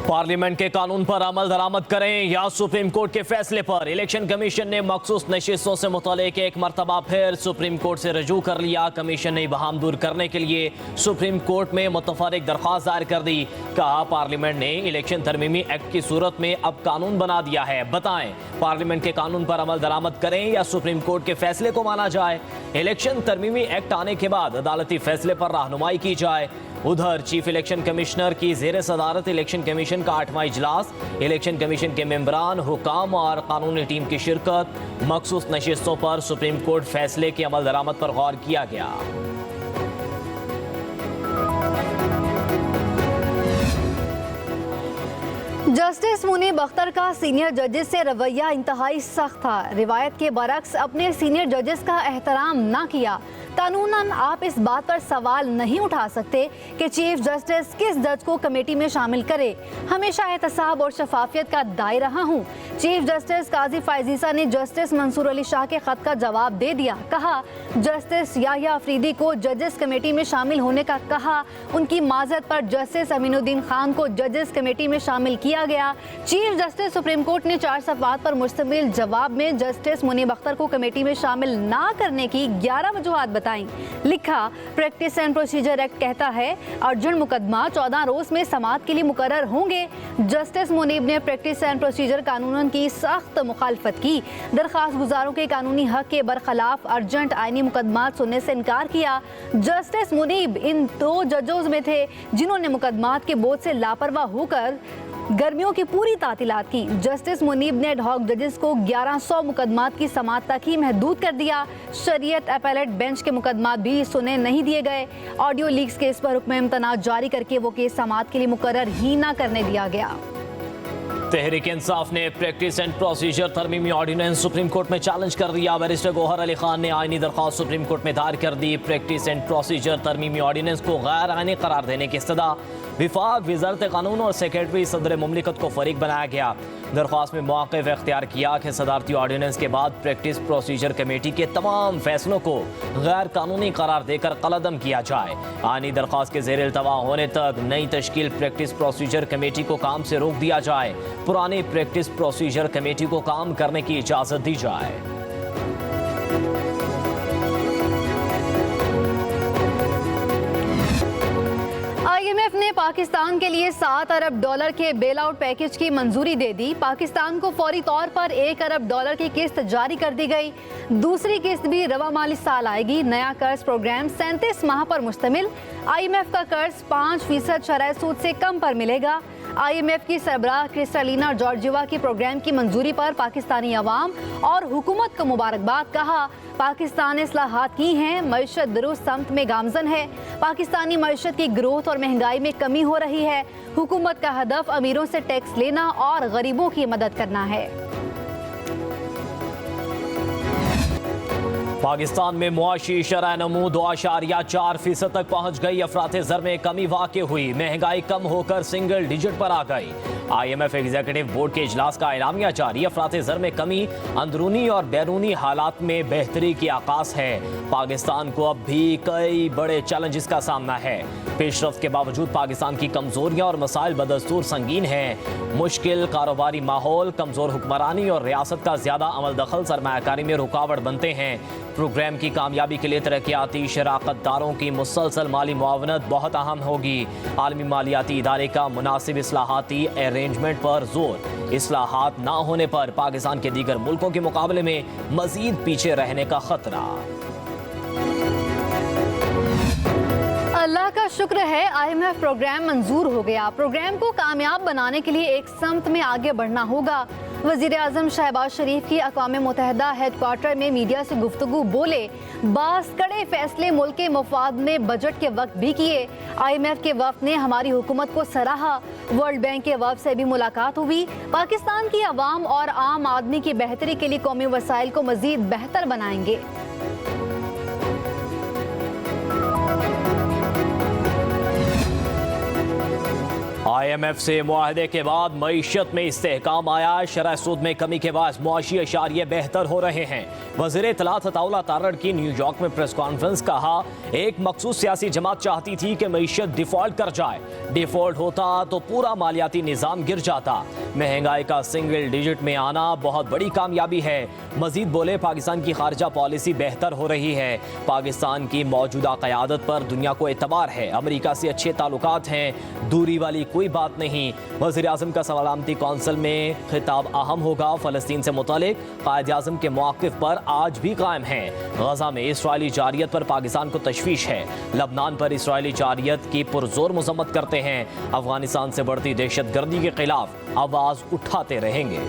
Parliament के कानून पर अमल दरामद करें या सुप्रीम कोर्ट के फैसले पर इलेक्शन कमीशन ने मखसूस नशिस्तों से मुतालिक एक मरतबा फिर सुप्रीम कोर्ट से रजू कर लिया। कमीशन ने बहाम दूर करने के लिए सुप्रीम कोर्ट में मुतफर्रिक दरख्वास्त दायर कर दी। कहा पार्लियामेंट ने इलेक्शन तरमीमी एक्ट की सूरत में अब कानून बना दिया है। बताएं पार्लियामेंट के कानून पर अमल दरामद करें या सुप्रीम कोर्ट के फैसले को माना जाए। इलेक्शन तरमीमी एक्ट आने के बाद अदालती फैसले पर रहनुमाई की जाए। उधर चीफ इलेक्शन कमिश्नर की जेर सदारत इलेक्शन कमीशन का 8वां इजलास, इलेक्शन कमीशन के मेंबरान, हुकाम और कानूनी टीम की शिरकत। मखसूस नशिस्तों पर सुप्रीम कोर्ट फैसले की अमल दरामद पर गौर किया गया। जस्टिस मुनीब अख्तर का सीनियर जजेस से रवैया इंतहाई सख्त था। रिवायत के बरक्स अपने सीनियर जजेस का एहतराम ना किया। कानूनन आप इस बात पर सवाल नहीं उठा सकते कि चीफ जस्टिस किस जज को कमेटी में शामिल करे। हमेशा एहतसाब और शफाफियत का दाई रहा हूँ। चीफ जस्टिस काजी फायजीसा ने जस्टिस मंसूर अली शाह के खत का जवाब दे दिया। कहा जस्टिस याहिया अफरीदी को जजेस कमेटी में शामिल होने का कहा। उनकी माजरत पर जस्टिस अमीनुद्दीन खान को जजेस कमेटी में शामिल किया गया। चीफ जस्टिस सुप्रीम कोर्ट ने 4 सफ़हात पर मुश्तमिल जवाब में जस्टिस मुनीब अख्तर को कमेटी में शामिल ना करने की 11 वजूहात बताई। लिखा प्रैक्टिस एंड प्रोसीजर एक्ट कहता है अर्जेंट मुकदमा 14 रोज में समाअत के लिए मुकर्रर होंगे। जस्टिस मुनीब ने प्रैक्टिस एंड प्रोसीजर कानून की सख्त मुखालफत की। दरखास्त गुजारों के कानूनी हक के बरखिलाफ अर्जेंट आईनी मुकदमात सुनने से इनकार किया। जस्टिस मुनीब इन 2 जजों में थे जिन्होंने मुकदमात के बोझ से लापरवाह होकर गर्मियों की पूरी तातीलात की। जस्टिस मुनीब ने एडहॉक जजेस को 1100 मुकदमात की समाअत तक ही महदूद कर दिया। शरीयत अपीलेट बेंच के मुकदमात भी सुने नहीं दिए गए। ऑडियो लीक्स केस पर हुक्म इम्तनाअ जारी करके वो केस समाअत के लिए मुकर्रर ही ना करने दिया गया। तहरीक इंसाफ ने प्रैक्टिस एंड प्रोसीजर तरमीमी ऑर्डिनेंस सुप्रीम कोर्ट में चैलेंज कर दिया। बैरिस्टर गौहर अली खान ने आईनी दरख्वास्त सुप्रीम कोर्ट में दायर कर दी। प्रैक्टिस एंड प्रोसीजर तरमीमी ऑर्डिनेंस को गैर आईनी करार देने की इस्तदा विफाक, वजारत कानून और सेक्रेटरी सदर मुमलिकत को फरीक बनाया गया। दरख्वास्त में मौक़िफ़ इख्तियार किया कि सदारती ऑर्डिनेंस के बाद प्रैक्टिस प्रोसीजर कमेटी के तमाम फैसलों को गैर कानूनी करार देकर कलअदम किया जाए। आईनी दरख्वास्त के ज़ेर इल्तवा होने तक नई तश्कील प्रैक्टिस प्रोसीजर कमेटी को काम से रोक दिया जाए। पुरानी प्रैक्टिस प्रोसीजर कमेटी को काम करने की इजाज़त दी जाए। IMF ने पाकिस्तान के लिए $7 अरब के बेल आउट पैकेज की मंजूरी दे दी। पाकिस्तान को फौरी तौर पर $1 अरब की किस्त जारी कर दी गई। दूसरी किस्त भी रवा माली साल आएगी। नया कर्ज प्रोग्राम 37 माह पर मुश्तमिल। IMF का कर्ज 5% शरह सूद से कम पर मिलेगा। IMF की सरबराह क्रिस्टलिना जॉर्जिवा की प्रोग्राम की मंजूरी पर पाकिस्तानी अवाम और हुकूमत को मुबारकबाद। कहा पाकिस्तान ने इस्लाहात की हैं, मईशत दुरुस्त समत में गामजन है। पाकिस्तानी मईशत की ग्रोथ और महंगाई में कमी हो रही है। हुकूमत का हदफ अमीरों से टैक्स लेना और गरीबों की मदद करना है। पाकिस्तान में मुआशी शरह नमू 2.4% तक पहुंच गई। अफरात ज़र में कमी वाक़ हुई। महंगाई कम होकर सिंगल डिजिट पर आ गई। IMF एग्जीक्यूटिव बोर्ड के इजलास का एलामिया जारी। अफरात ज़र में कमी, अंदरूनी और बैरूनी हालात में बेहतरी की आकाश है। पाकिस्तान को अब भी कई बड़े चैलेंजेस का सामना है। पेशरफ्त के बावजूद पाकिस्तान की कमजोरियां और मसाइल बदस्तूर संगीन हैं। मुश्किल कारोबारी माहौल, कमजोर हुक्मरानी और रियासत का ज्यादा अमल दखल सरमायाकारी में रुकावट बनते हैं। प्रोग्राम की कामयाबी के लिए तरक्याती शराकत दारों की मुसलसल माली मुआवनत बहुत अहम होगी। आलमी मालियाती इदारे का मुनासिब इस्लाहाती अरेंजमेंट पर जोर। इस्लाहात ना होने पर पाकिस्तान के दीगर मुल्कों के मुकाबले में मजीद पीछे रहने का खतरा। अल्लाह का शुक्र है IMF प्रोग्राम मंजूर हो गया। प्रोग्राम को कामयाब बनाने के लिए एक समत में आगे बढ़ना होगा। वज़ीर आज़म शहबाज शरीफ की अक़वाम मुत्तहिदा हेडक्वार्टर में मीडिया से गुफ्तगू बोले। बास कड़े फैसले मुल्क के मुफाद में बजट के वक्त भी किए। IMF के वफ़द ने हमारी हुकूमत को सराहा। वर्ल्ड बैंक के वफ़द से भी मुलाकात हुई। पाकिस्तान की आवाम और आम आदमी की बेहतरी के लिए कौमी वसाइल को मज़ीद बेहतर बनाएंगे। IMF से मुआहदे के बाद मईशत में इस्तेहकाम आया। शरह सूद में कमी के बाद मुआशी अशारिये बेहतर हो रहे हैं। वज़ीर इत्तलात अताउल्लाह तारड़ की न्यूयॉर्क में प्रेस कॉन्फ्रेंस। कहा, एक मखसूस सियासी जमात चाहती थी कि मईशत डिफॉल्ट कर जाए। डिफॉल्ट होता तो पूरा मालियाती निज़ाम गिर जाता। महंगाई का सिंगल डिजिट में आना बहुत बड़ी कामयाबी है। मजीद बोले, पाकिस्तान की खारजा पॉलिसी बेहतर हो रही है। पाकिस्तान की मौजूदा क़यादत पर दुनिया को एतबार है। अमेरिका से अच्छे ताल्लुकात हैं, दूरी वाली कोई बात नहीं। वज़ीर आज़म का सलामती कौंसिल में खिताब अहम होगा। फ़लस्तीन से मुतालिक क़ायद आज़म के मौक़िफ़ पर आज भी कायम हैं। गज़ा में इसराइली जारियत पर पाकिस्तान को तशवीश है। लबनान पर इसराइली जारियत की पुरज़ोर मज़म्मत करते हैं। अफगानिस्तान से बढ़ती दहशत गर्दी के खिलाफ आवाज़ उठाते रहेंगे।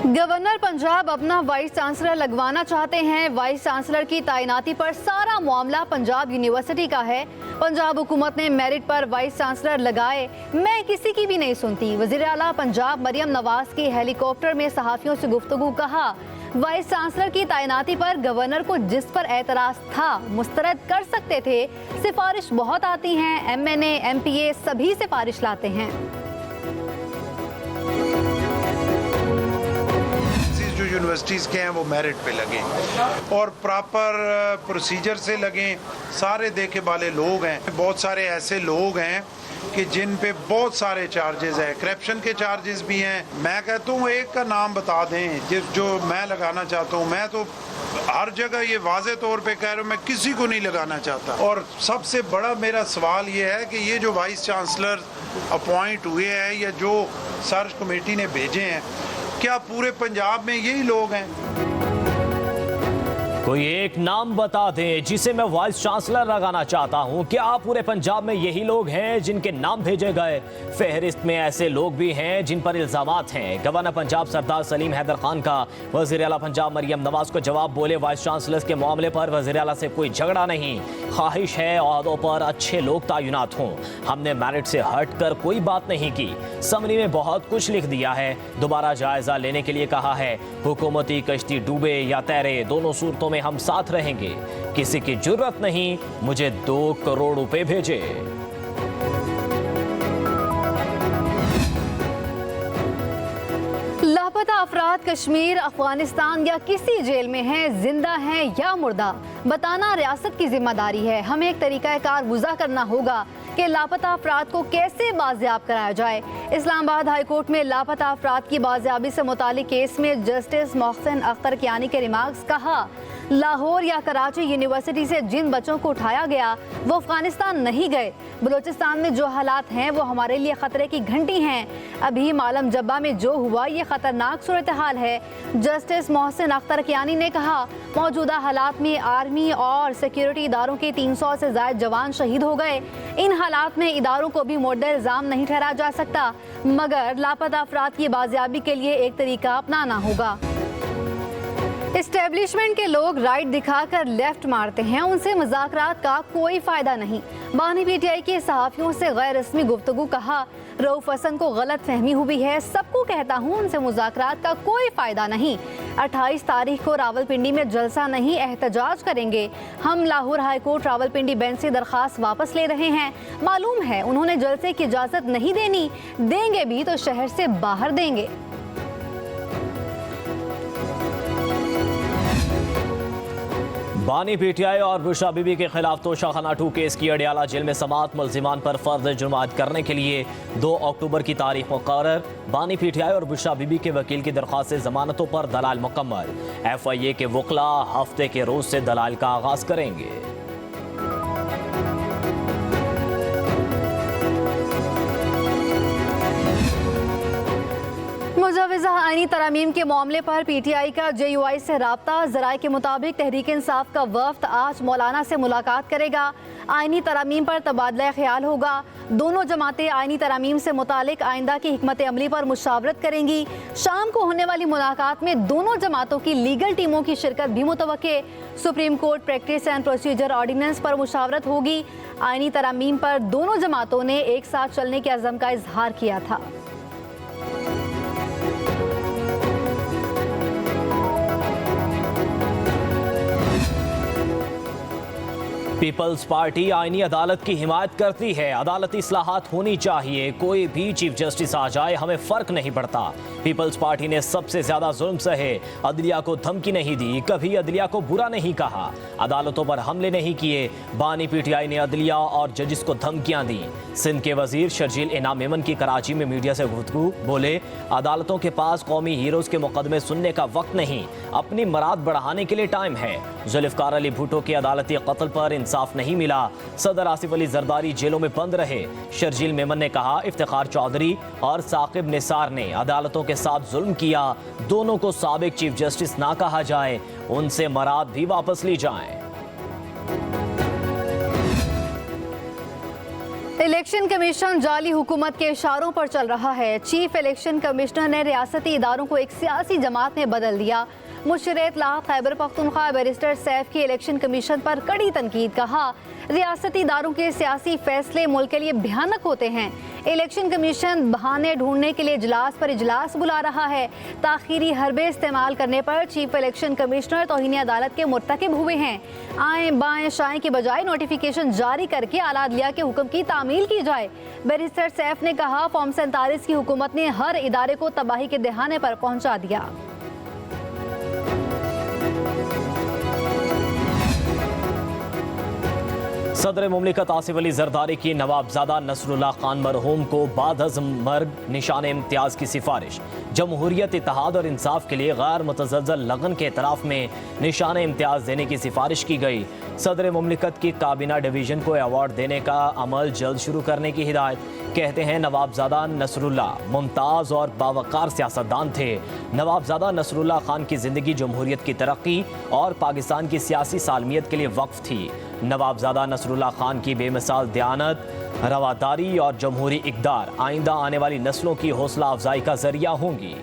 गवर्नर पंजाब अपना वाइस चांसलर लगवाना चाहते हैं। वाइस चांसलर की तैनाती पर सारा मामला पंजाब यूनिवर्सिटी का है। पंजाब हुकूमत ने मेरिट पर वाइस चांसलर लगाए, मैं किसी की भी नहीं सुनती। वज़ीर आला पंजाब मरियम नवाज की हेलीकॉप्टर में सहाफ़ियों से गुफ्तगू। कहा, वाइस चांसलर की तैनाती पर गवर्नर को जिस पर एतराज़ था मुस्तरद कर सकते थे। सिफारिश बहुत आती हैं, MNA MPA सभी सिफारिश लाते हैं। जो यूनिवर्सिटीज़ के हैं वो मेरिट पे लगें और प्रॉपर प्रोसीजर से लगें। सारे देखे वाले लोग हैं, बहुत सारे ऐसे लोग हैं कि जिन पे बहुत सारे चार्जेस हैं, करप्शन के चार्जेस भी हैं। मैं कहता हूँ एक का नाम बता दें जो मैं लगाना चाहता हूँ। मैं तो हर जगह ये वाज़े तौर पे कह रहा हूँ, मैं किसी को नहीं लगाना चाहता। और सबसे बड़ा मेरा सवाल ये है कि ये जो वाइस चांसलर अपॉइंट हुए हैं या जो सर्च कमेटी ने भेजे हैं, क्या पूरे पंजाब में यही लोग हैं? कोई एक नाम बता दें जिसे मैं वाइस चांसलर लगाना चाहता हूं। क्या पूरे पंजाब में यही लोग हैं जिनके नाम भेजे गए? फहरिस्त में ऐसे लोग भी हैं जिन पर इल्जामात हैं। गवर्नर पंजाब सरदार सलीम हैदर खान का वज़ीर आला पंजाब मरियम नवाज को जवाब। बोले, वाइस चांसलर के मामले पर वज़ीर आला से कोई झगड़ा नहीं। ख्वाहिश है ओहदों पर अच्छे लोग तैनात हों। हमने मेरिट से हट कर कोई बात नहीं की। समरी में बहुत कुछ लिख दिया है। दोबारा जायजा लेने के लिए कहा है। हुकूमती कश्ती डूबे या तैरे, दोनों सूरतों में हम साथ रहेंगे। किसी की जुर्रत नहीं मुझे 2 करोड़ रुपए भेजे। लापता अफराद कश्मीर, अफगानिस्तान या किसी जेल में हैं, जिंदा हैं या मुर्दा, बताना रियासत की जिम्मेदारी है। हमें एक तरीकाकार वज़ा करना होगा कि लापता अफराद को कैसे बाजियाब कराया जाए। इस्लामाबाद हाई कोर्ट में लापता अफराद की बाजियाबी से मुतालिक केस में जस्टिस मोहसिन अख्तर कियानी के रिमार्क्स। कहा, लाहौर या कराची यूनिवर्सिटी से जिन बच्चों को उठाया गया वो अफगानिस्तान नहीं गए। बलूचिस्तान में जो हालात हैं वो हमारे लिए ख़तरे की घंटी हैं। अभी मालम जब्बा में जो हुआ ये ख़तरनाक सूरत हाल है। जस्टिस मोहसिन अख्तर कियानी ने कहा, मौजूदा हालात में आर्मी और सिक्योरिटी इदारों के 300 से ज़ायद जवान शहीद हो गए। इन हालात में इदारों को भी मुर्दा इल्ज़ाम नहीं ठहराया जा सकता, मगर लापता अफराद की बाजियाबी के लिए एक तरीका अपनाना होगा। इस्टेब्लिशमेंट के लोग राइट दिखाकर लेफ्ट मारते हैं, उनसे मुज़ाकरात का कोई फ़ायदा नहीं। बानी PTI के सहाफ़ियों से गैर रस्मी गुफ्तगू। कहा, रऊफ़ हसन को गलत फहमी हुई है। सबको कहता हूँ उनसे मुज़ाकरात का कोई फ़ायदा नहीं। 28 तारीख को रावलपिंडी में जलसा नहीं, एहतजाज करेंगे। हम Lahore high court Rawalpindi bench से दरख्वास्त वापस ले रहे हैं। मालूम है उन्होंने जलसे की इजाज़त नहीं देनी, देंगे भी तो शहर से बाहर देंगे। बानी PTI और बुशरा बीबी के खिलाफ तोशाखाना 2 केस की अडियाला जेल में समाअत। मुल्जिमान पर फर्द जुर्म आयद करने के लिए 2 अक्टूबर की तारीख मुकर्रर। बानी PTI और बुशरा बीबी के वकील की दरख्वास्त से जमानतों पर दलाल मुकम्मल। FIA के वकला हफ्ते के रोज से दलाल का आगाज करेंगे। मुजव्वज़ा आईनी तरमीम के मामले पर PTI का JUI से राब्ता। ज़राए के मुताबिक तहरीक इंसाफ का वफ्द आज मौलाना से मुलाकात करेगा। आईनी तरमीम पर तबादला ख्याल होगा। दोनों जमातें आईनी तरमीम से मुतालिक आइंदा की हिकमत अमली पर मुशावरत करेंगी। शाम को होने वाली मुलाकात में दोनों जमातों की लीगल टीमों की शिरकत भी मुतवक्के। Supreme court practice and procedure ordinance पर मुशावरत होगी। आईनी तरमीम पर दोनों जमातों ने एक साथ चलने के अज़म का इजहार किया था। पीपल्स पार्टी आईनी अदालत की हिमायत करती है। अदालती इस्लाहात होनी चाहिए, कोई भी चीफ जस्टिस आ जाए हमें फर्क नहीं पड़ता। पीपल्स पार्टी ने सबसे ज्यादा जुल्म सहे, अदलिया को धमकी नहीं दी, कभी अदलिया को बुरा नहीं कहा, अदालतों पर हमले नहीं किए। बानी पीटीआई ने अदलिया और जजिस को धमकियां दी। सिंध के वजीर शर्जील इनाम मेमन की कराची में मीडिया से गुफ्तगू, बोले अदालतों के पास कौमी हीरोज के मुकदमे सुनने का वक्त नहीं, अपनी मराद बढ़ाने के लिए टाइम है। जुल्फकार अली भुट्टो के अदालती कत्ल पर इंसाफ नहीं मिला, सदर आसिफ अली जरदारी जेलों में बंद रहे। शर्जील मेमन ने कहा इफ्तिखार चौधरी और साकिब निसार ने अदालतों के साथ जुल्म किया, दोनों को साबिक चीफ जस्टिस ना कहा जाए, उनसे मराद भी वापस ली जाएं। इलेक्शन कमीशन जाली हुकूमत के इशारों पर चल रहा है। चीफ इलेक्शन कमिश्नर ने रियासती इदारों को एक सियासी जमात में बदल दिया। मुशीर इत्तलाआत खैबर पख्तूनख्वा बैरिस्टर सैफ की इलेक्शन कमीशन पर कड़ी तनकीद, कहा रियासती इदारों के सियासी फैसले मुल्क के लिए भयानक होते हैं। इलेक्शन कमीशन बहाने ढूंढने के लिए इजलास पर इजलास बुला रहा है। ताखीरी हरबे इस्तेमाल करने पर चीफ इलेक्शन कमिश्नर तौहीन अदालत के मुर्तकिब हुए हैं। आए बाएं शाएं की बजाय नोटिफिकेशन जारी करके आला अदलिया के हुक्म की तामील की जाए। बैरिस्टर सैफ ने कहा फॉर्म 47 की हुकूमत ने हर इदारे को तबाही के दहाने पर पहुंचा दिया। सदर मुमलिकत आसिफ अली जरदारी की नवाबजादा नसरुल्लाह खान मरहूम को बाद अज़्म मर्ग निशान इम्तियाज की सिफारिश। जमहूरियत, इत्तेहाद और इंसाफ के लिए गैर मुतज़ल्ज़ल लगन के एतराफ़ में निशान इम्तियाज देने की सिफारिश की गई। सदर मुमलिकत की काबीना डिवीज़न को अवार्ड देने का अमल जल्द शुरू करने की हिदायत। कहते हैं नवाबजादा नसरुल्लाह मुमताज़ और बावकार सियासतदान थे। नवाबजादा नसरुल्लाह खान की ज़िंदगी जमहूरियत की तरक्की और पाकिस्तान की सियासी सालमियत के लिए वक्फ थी। नवाबजादा नसरुल्लाह खान की बेमिसाल दयानत, रवादारी और जमहूरी इक़दार आइंदा आने वाली नस्लों की हौसला अफजाई का जरिया होंगी।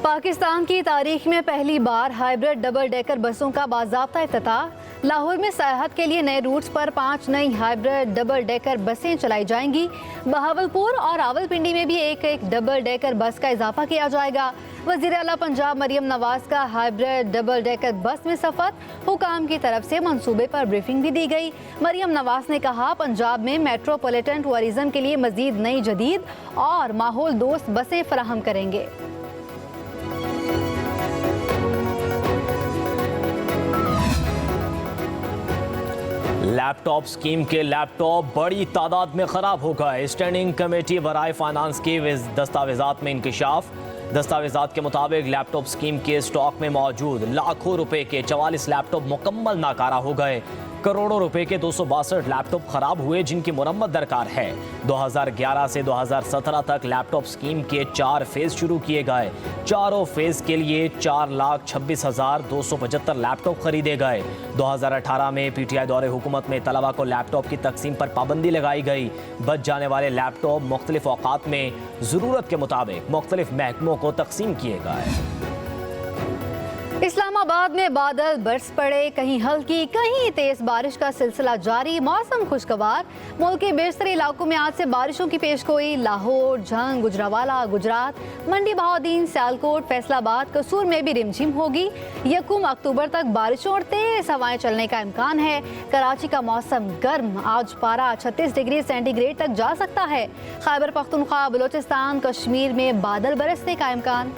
पाकिस्तान की तारीख में पहली बार हाइब्रिड डबल डेकर बसों का बाज़ाब्ता इफ्तिताह। लाहौर में सयाहत के लिए नए रूट्स पर 5 नई हाइब्रिड डबल डेकर बसें चलाई जाएंगी। बहावलपुर और रावलपिंडी में भी एक डबल डेकर बस का इजाफा किया जाएगा। वज़ीर आला पंजाब मरियम नवाज का हाइब्रिड डबल डेकर बस में सफ़र, हुकाम की तरफ से मंसूबे पर ब्रीफिंग भी दी गई। मरियम नवाज ने कहा पंजाब में मेट्रोपॉलिटन टूरिज्म के लिए मजीद नई जदीद और माहौल दोस्त बसें फराहम करेंगे। लैपटॉप स्कीम के लैपटॉप बड़ी तादाद में खराब हो गए। स्टैंडिंग कमेटी बराए फाइनेंस की दस्तावेजात में इंकशाफ। दस्तावेजात के मुताबिक लैपटॉप स्कीम के स्टॉक में मौजूद लाखों रुपए के 44 लैपटॉप मुकम्मल नाकारा हो गए। करोड़ों रुपए के 262 लैपटॉप खराब हुए जिनकी मुरम्मत दरकार है। 2011 से 2017 तक लैपटॉप स्कीम के 4 फेज शुरू किए गए। चारों फेज के लिए 4,26,275 लैपटॉप खरीदे गए। 2018 में पीटीआई दौरे हुकूमत में तलबा को लैपटॉप की तकसीम पर पाबंदी लगाई गई। बच जाने वाले लैपटॉप मुख्तलिफ औकात में ज़रूरत के मुताबिक मुख्तलिफ महकमों को तकसीम किए गए। इस्लामाबाद में बादल बरस पड़े, कहीं हल्की कहीं तेज बारिश का सिलसिला जारी। मौसम खुशगवार। मुल्क के बेशतर इलाकों में आज से बारिशों की पेशगोई। लाहौर, झंग, गुजरावाला, गुजरात, मंडी बहाउद्दीन, सियालकोट, फैसलाबाद, कसूर में भी रिमझिम होगी। 1 अक्टूबर तक बारिशों और तेज हवाएं चलने का इम्कान है। कराची का मौसम गर्म, आज पारा 36 डिग्री सेंटीग्रेड तक जा सकता है। खैबर पख्तूनख्वा, बलोचिस्तान, कश्मीर में बादल बरसने का इम्कान।